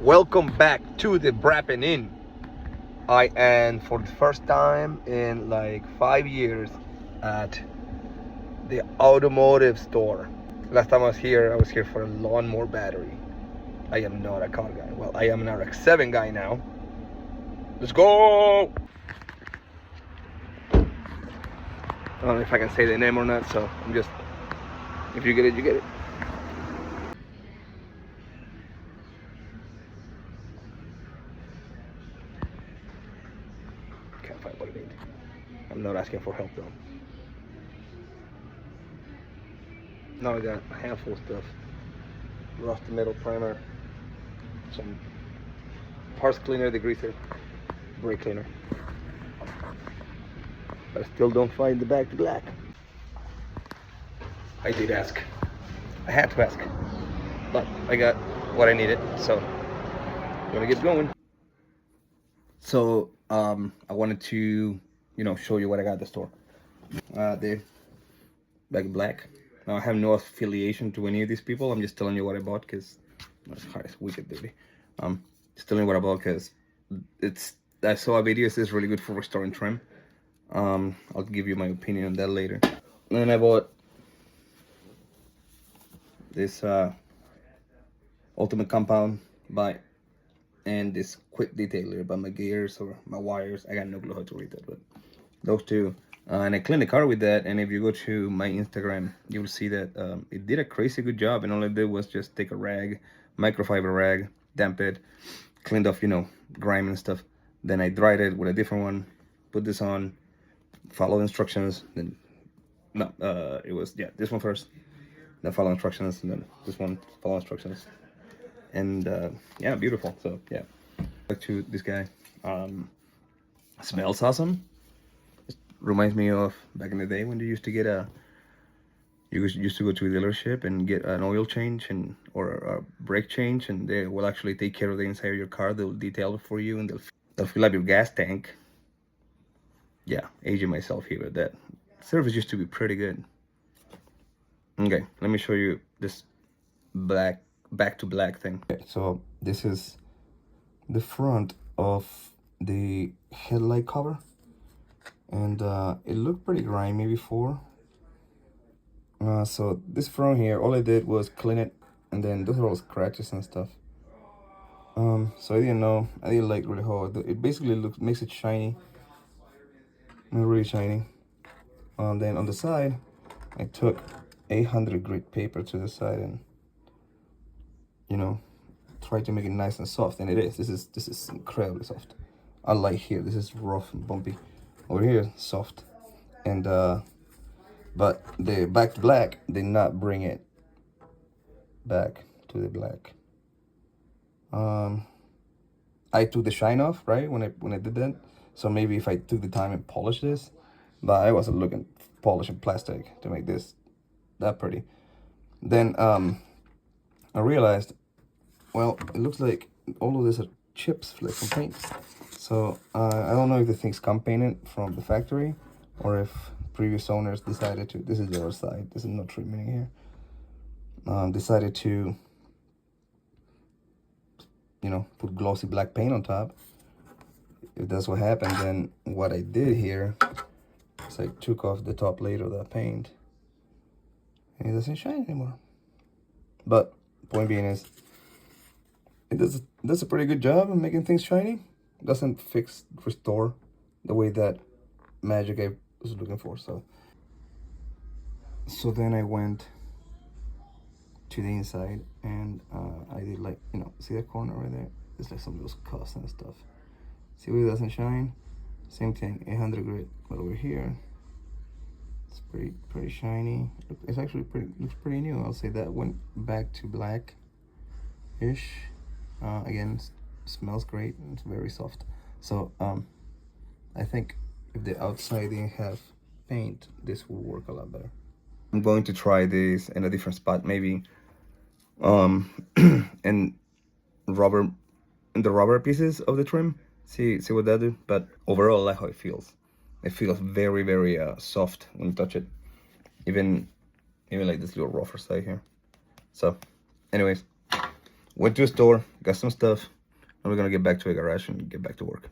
Welcome back to the Brappen Inn. I am for the first time in like 5 years at the automotive store. Last time I was here for a lawnmower battery. I am not a car guy. Well, I am an RX-7 guy now. Let's go! I don't know if I can say the name or not, so I'm just, if you get it, you get it. Can't find what I need. I'm not asking for help though. Now I got a handful of stuff. Rusty metal primer, some parts cleaner, degreaser, brake cleaner. But I still don't find the back to black. I did ask. I had to ask. But I got what I needed, so I'm gonna get going. So I wanted to, show you what I got at the store. The back black. Now I have no affiliation to any of these people. I'm just telling you what I bought because it's wicked, baby. Just telling you what I bought because I saw a video. It says really good for restoring trim. I'll give you my opinion on that later. And then I bought this ultimate compound and this quick detailer by my gears or my wires. I got no clue how to read that, but those two. And I cleaned the car with that, and if you go to my Instagram, you will see that it did a crazy good job, and all I did was just take a rag, microfiber rag, damp it, cleaned off, grime and stuff. Then I dried it with a different one, put this on, follow instructions, then, this one first, then follow instructions, and then this one, follow instructions. And, yeah, beautiful, so, yeah. Back to this guy, smells awesome. Reminds me of back in the day when you used to get you used to go to a dealership and get an oil change or a brake change, and they will actually take care of the inside of your car. They'll detail it for you, and they'll fill up your gas tank. Yeah, aging myself here, but that service used to be pretty good. Okay, let me show you this back to black thing. Okay, so this is the front of the headlight cover. And it looked pretty grimy before. So this front here, all I did was clean it, and then those are all scratches and stuff. So I didn't like really how it basically makes it shiny, really shiny. Then on the side, I took 800 grit paper to the side and tried to make it nice and soft, and it is. This is incredibly soft. Unlike here, this is rough and bumpy. Over here, soft. And but the back to black did not bring it back to the black. I took the shine off, right, when I did that. So maybe if I took the time and polished this, but I wasn't looking polishing plastic to make this that pretty. Then I realized, well, it looks like all of this are chips like from paint. So I don't know if the things come painted from the factory or if previous owners decided to, this is the other side, this is no treatment here, decided to, put glossy black paint on top. If that's what happened, then what I did here is I took off the top layer of that paint and it doesn't shine anymore. But point being is, it does a pretty good job of making things shiny. Doesn't restore the way that magic I was looking for. So then I went to the inside and I did see that corner right there? It's like some of those cuts and stuff. See where it doesn't shine? Same thing, 800 grit, but over here it's pretty shiny. It's actually looks pretty new. I'll say that went back to black-ish. Again, smells great and it's very soft. So I think if the outside didn't have paint, this will work a lot better. I'm going to try this in a different spot, maybe in the rubber pieces of the trim. See what that do. But overall, I like how it feels. It feels very, very soft when you touch it. Even like this little rougher side here. So anyways, went to a store, got some stuff, we're gonna get back to the garage and get back to work.